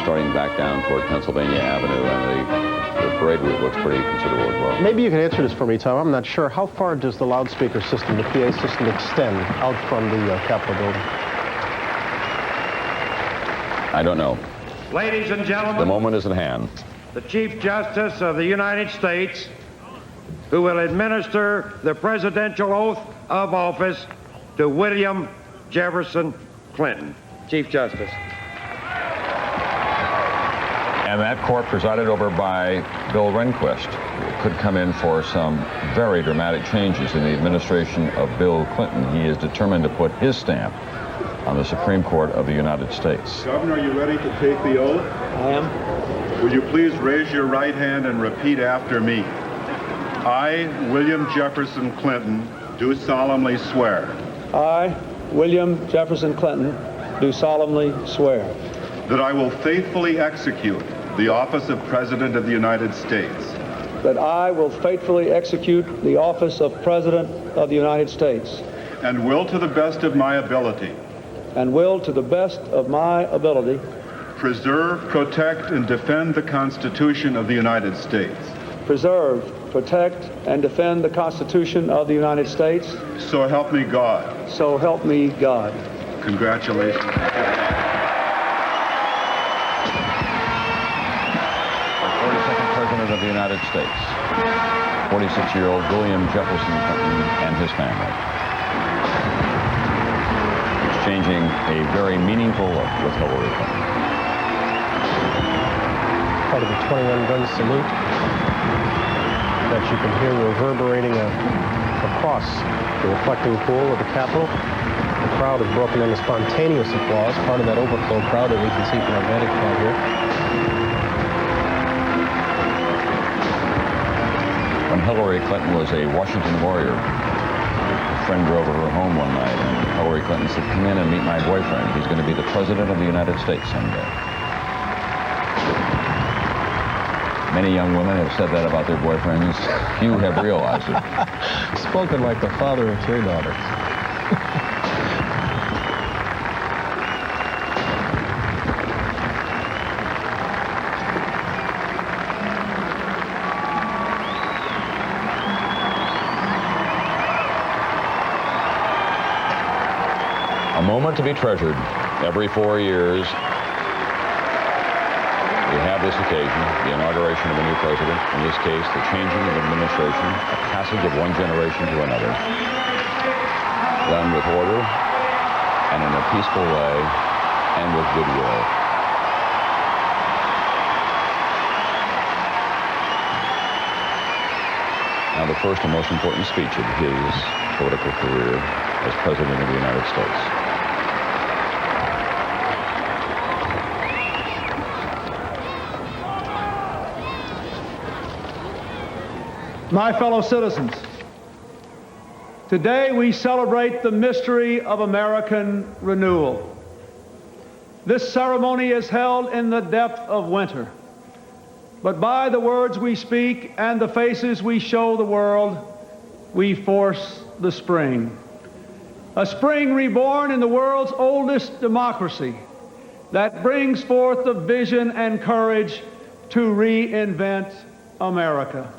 starting back down toward Pennsylvania Avenue, and the parade route looks pretty considerable as well. Maybe you can answer this for me, Tom. I'm not sure. How far does the loudspeaker system, the PA system, extend out from the Capitol building? I don't know. Ladies and gentlemen, the moment is at hand. The Chief Justice of the United States, who will administer the presidential oath of office to William Jefferson Clinton. Chief Justice. And that court presided over by Bill Rehnquist could come in for some very dramatic changes in the administration of Bill Clinton. He is determined to put his stamp on the Supreme Court of the United States. Governor, are you ready to take the oath? I am. Will you please raise your right hand and repeat after me? I, William Jefferson Clinton, do solemnly swear. I, William Jefferson Clinton, do solemnly swear that I will faithfully execute the office of President of the United States. That I will faithfully execute the office of President of the United States. And will to the best of my ability. And will to the best of my ability. Preserve, protect, and defend the Constitution of the United States. Preserve, protect, and defend the Constitution of the United States. So help me God. So help me God. Congratulations. 42nd President of the United States, 46-year-old William Jefferson Clinton and his family. Exchanging a very meaningful look with Hillary Clinton. Part of the 21-gun salute that you can hear reverberating across the reflecting pool of the Capitol. The crowd has broken into spontaneous applause, part of that overflow crowd that we can see from our vantage point here. When Hillary Clinton was a Washington warrior, a friend drove her home one night, and Hillary Clinton said, "Come in and meet my boyfriend. He's going to be the President of the United States someday." Many young women have said that about their boyfriends. Few have realized it. Spoken like the father of 3 daughters. A moment to be treasured. Every 4 years, we have this occasion, the inauguration of a new president. In this case, the changing of administration, a passage of one generation to another, done with order and in a peaceful way and with goodwill. Now, the first and most important speech of his political career as President of the United States. My fellow citizens, today we celebrate the mystery of American renewal. This ceremony is held in the depth of winter, but by the words we speak and the faces we show the world, we force the spring. a spring reborn in the world's oldest democracy that brings forth the vision and courage to reinvent America.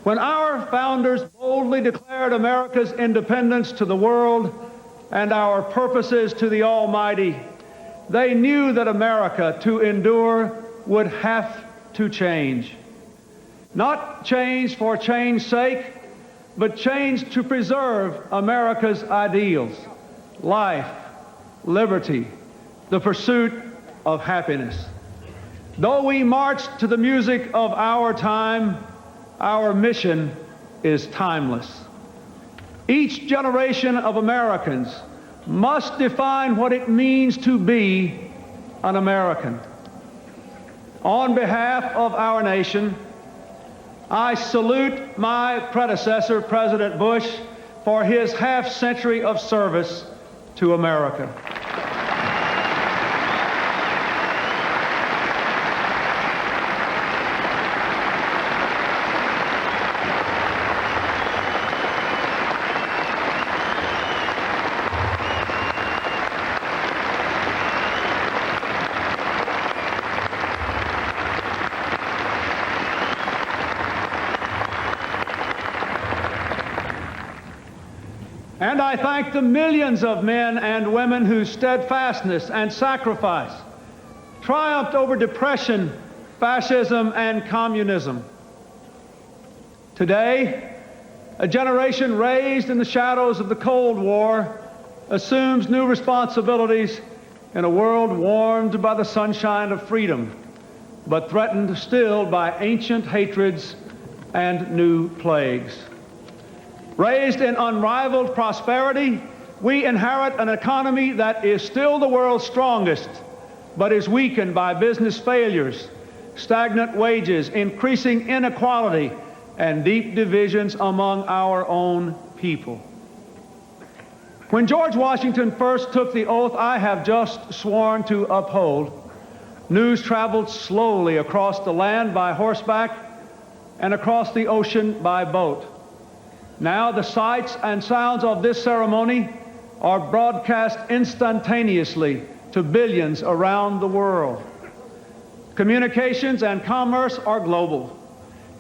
When our founders boldly declared America's independence to the world and our purposes to the Almighty, they knew that America, to endure, would have to change. Not change for change's sake, but change to preserve America's ideals: life, liberty, the pursuit of happiness. Though we march to the music of our time, our mission is timeless. Each generation of Americans must define what it means to be an American. On behalf of our nation, I salute my predecessor, President Bush, for his half-century of service to America. And I thank the millions of men and women whose steadfastness and sacrifice triumphed over depression, fascism, and communism. Today, a generation raised in the shadows of the Cold War assumes new responsibilities in a world warmed by the sunshine of freedom, but threatened still by ancient hatreds and new plagues. Raised in unrivaled prosperity, we inherit an economy that is still the world's strongest, but is weakened by business failures, stagnant wages, increasing inequality, and deep divisions among our own people. When George Washington first took the oath I have just sworn to uphold, news traveled slowly across the land by horseback and across the ocean by boat. Now the sights and sounds of this ceremony are broadcast instantaneously to billions around the world. Communications and commerce are global.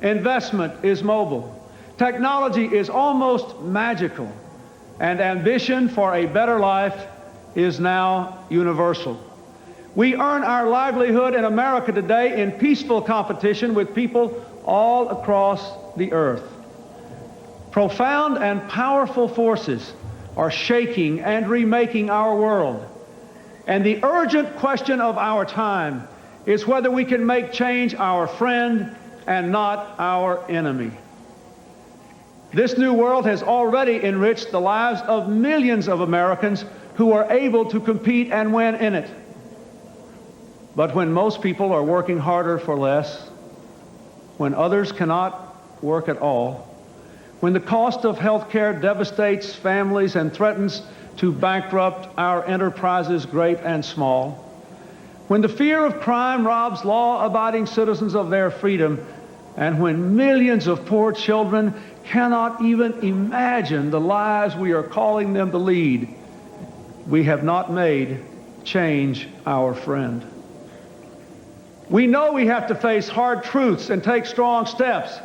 Investment is mobile. Technology is almost magical. And ambition for a better life is now universal. We earn our livelihood in America today in peaceful competition with people all across the earth. Profound and powerful forces are shaking and remaking our world. And the urgent question of our time is whether we can make change our friend and not our enemy. This new world has already enriched the lives of millions of Americans who are able to compete and win in it. But when most people are working harder for less, when others cannot work at all, when the cost of health care devastates families and threatens to bankrupt our enterprises great and small, when the fear of crime robs law-abiding citizens of their freedom, and when millions of poor children cannot even imagine the lives we are calling them to lead, we have not made change our friend. We know we have to face hard truths and take strong steps,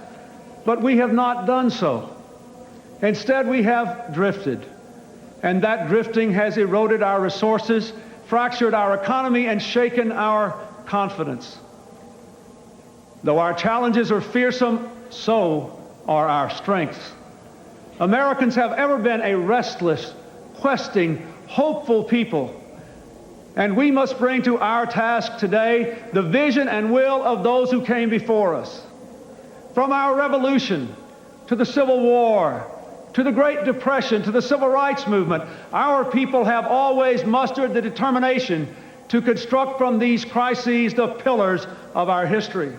but we have not done so. Instead, we have drifted, and that drifting has eroded our resources, fractured our economy, and shaken our confidence. Though our challenges are fearsome, so are our strengths. Americans have ever been a restless, questing, hopeful people, and we must bring to our task today the vision and will of those who came before us. From our revolution to the Civil War, to the Great Depression, to the Civil Rights Movement, our people have always mustered the determination to construct from these crises the pillars of our history.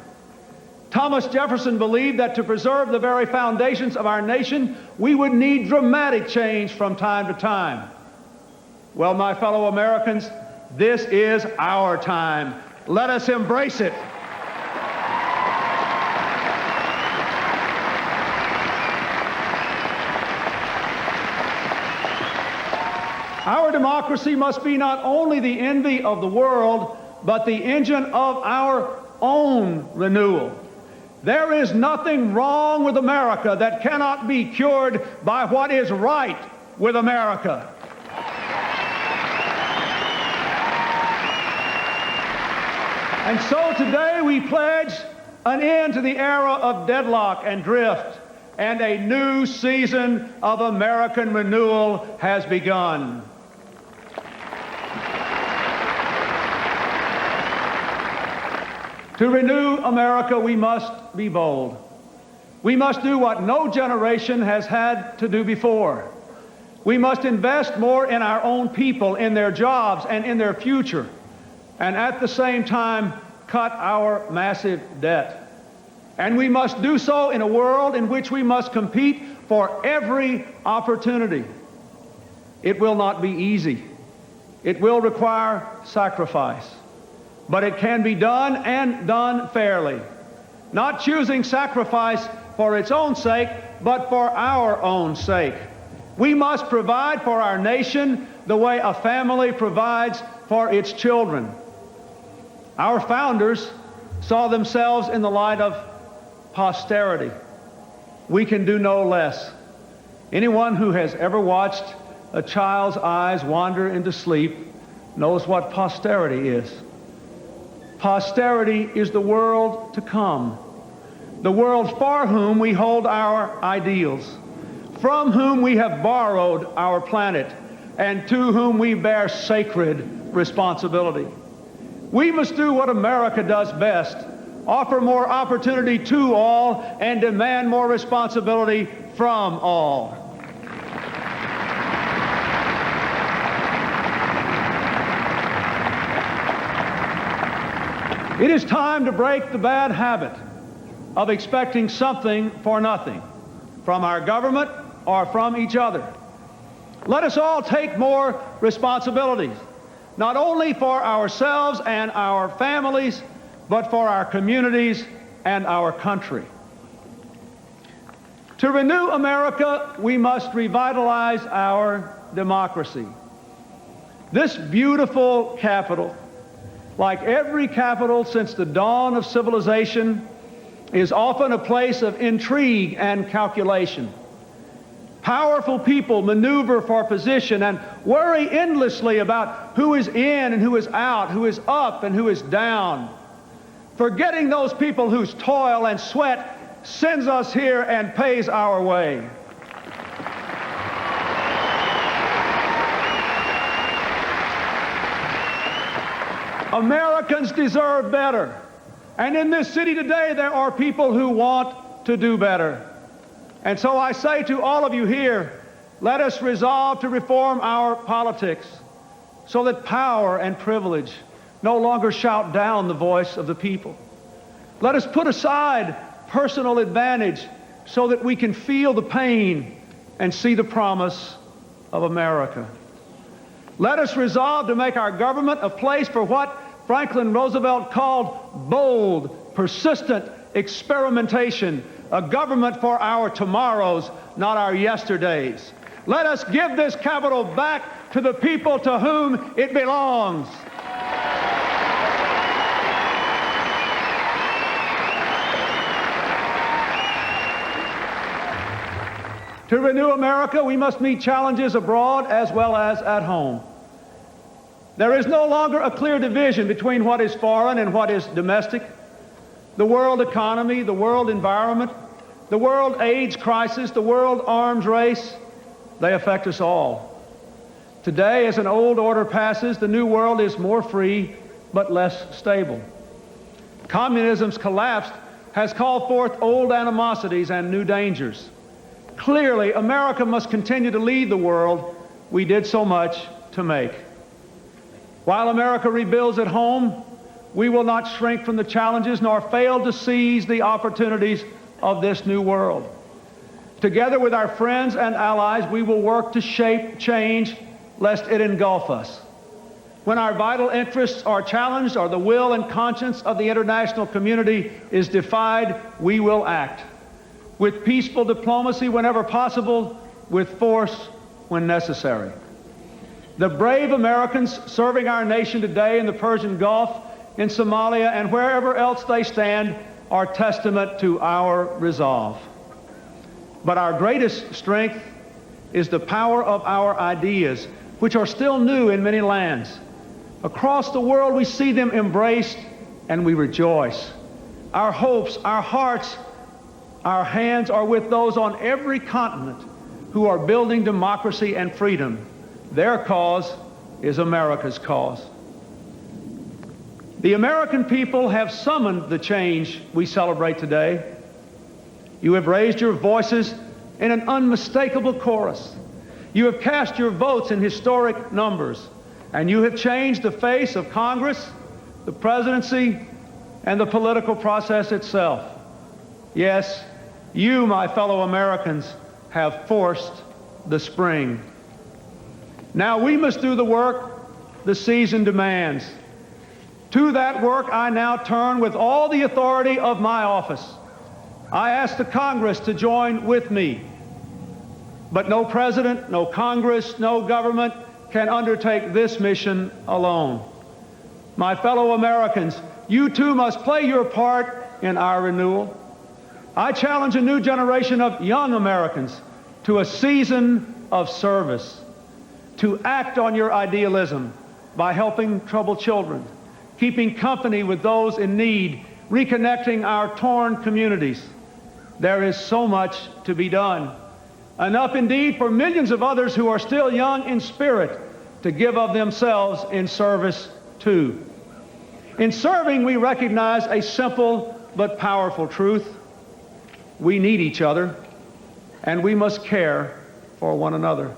Thomas Jefferson believed that to preserve the very foundations of our nation, we would need dramatic change from time to time. Well, my fellow Americans, this is our time. Let us embrace it. Our democracy must be not only the envy of the world, but the engine of our own renewal. There is nothing wrong with America that cannot be cured by what is right with America. And so today we pledge an end to the era of deadlock and drift, and a new season of American renewal has begun. To renew America, we must be bold. We must do what no generation has had to do before. We must invest more in our own people, in their jobs, and in their future, and at the same time, cut our massive debt. And we must do so in a world in which we must compete for every opportunity. It will not be easy. It will require sacrifice. But it can be done, and done fairly. Not choosing sacrifice for its own sake, but for our own sake. We must provide for our nation the way a family provides for its children. Our founders saw themselves in the light of posterity. We can do no less. Anyone who has ever watched a child's eyes wander into sleep knows what posterity is. Posterity is the world to come, the world for whom we hold our ideals, from whom we have borrowed our planet, and to whom we bear sacred responsibility. We must do what America does best, offer more opportunity to all, and demand more responsibility from all. It is time to break the bad habit of expecting something for nothing from our government or from each other. Let us all take more responsibilities, not only for ourselves and our families, but for our communities and our country. To renew America, we must revitalize our democracy. This beautiful capital, like every capital since the dawn of civilization, is often a place of intrigue and calculation. Powerful people maneuver for position and worry endlessly about who is in and who is out, who is up and who is down, forgetting those people whose toil and sweat sends us here and pays our way. Americans deserve better. And in this city today, there are people who want to do better. And so I say to all of you here, let us resolve to reform our politics so that power and privilege no longer shout down the voice of the people. Let us put aside personal advantage so that we can feel the pain and see the promise of America. Let us resolve to make our government a place for what Franklin Roosevelt called bold, persistent experimentation, a government for our tomorrows, not our yesterdays. Let us give this capital back to the people to whom it belongs. To renew America, we must meet challenges abroad as well as at home. There is no longer a clear division between what is foreign and what is domestic. The world economy, the world environment, the world AIDS crisis, the world arms race, they affect us all. Today, as an old order passes, the new world is more free but less stable. Communism's collapse has called forth old animosities and new dangers. Clearly, America must continue to lead the world we did so much to make. While America rebuilds at home, we will not shrink from the challenges nor fail to seize the opportunities of this new world. Together with our friends and allies, we will work to shape change lest it engulf us. When our vital interests are challenged or the will and conscience of the international community is defied, we will act. With peaceful diplomacy whenever possible, with force when necessary. The brave Americans serving our nation today in the Persian Gulf, in Somalia, and wherever else they stand are testament to our resolve. But our greatest strength is the power of our ideas, which are still new in many lands. Across the world, we see them embraced and we rejoice. Our hopes, our hearts, our hands are with those on every continent who are building democracy and freedom. Their cause is America's cause. The American people have summoned the change we celebrate today. You have raised your voices in an unmistakable chorus. You have cast your votes in historic numbers, and you have changed the face of Congress, the presidency, and the political process itself. Yes, you, my fellow Americans, have forced the spring. Now we must do the work the season demands. To that work I now turn with all the authority of my office. I ask the Congress to join with me. But no president, no Congress, no government can undertake this mission alone. My fellow Americans, you too must play your part in our renewal. I challenge a new generation of young Americans to a season of service, to act on your idealism by helping troubled children, keeping company with those in need, reconnecting our torn communities. There is so much to be done. Enough indeed for millions of others who are still young in spirit to give of themselves in service too. In serving, we recognize a simple but powerful truth. We need each other, and we must care for one another.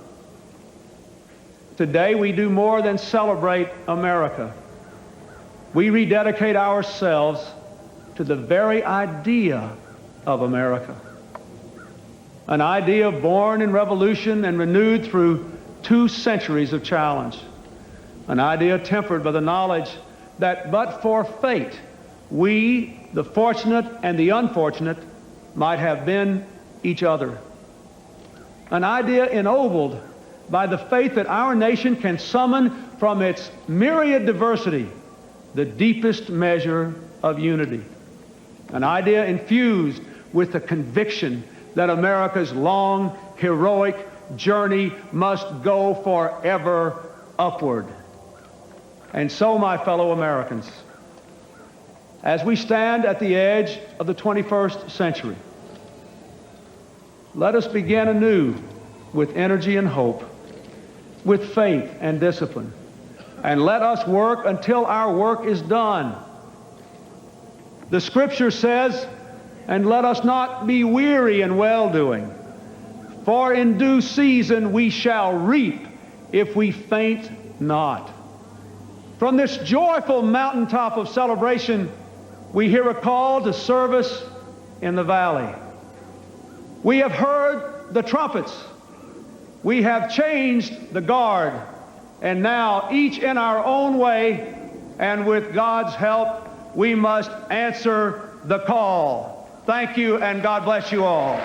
Today, we do more than celebrate America. We rededicate ourselves to the very idea of America. An idea born in revolution and renewed through 2 centuries of challenge. An idea tempered by the knowledge that but for fate, we, the fortunate and the unfortunate, might have been each other. An idea ennobled by the faith that our nation can summon from its myriad diversity the deepest measure of unity. An idea infused with the conviction that America's long, heroic journey must go forever upward. And so, my fellow Americans, as we stand at the edge of the 21st century, let us begin anew with energy and hope, with faith and discipline, and let us work until our work is done. The Scripture says, and let us not be weary in well-doing, for in due season we shall reap if we faint not. From this joyful mountaintop of celebration, we hear a call to service in the valley. We have heard the trumpets. We have changed the guard. And now, each in our own way, and with God's help, we must answer the call. Thank you, and God bless you all.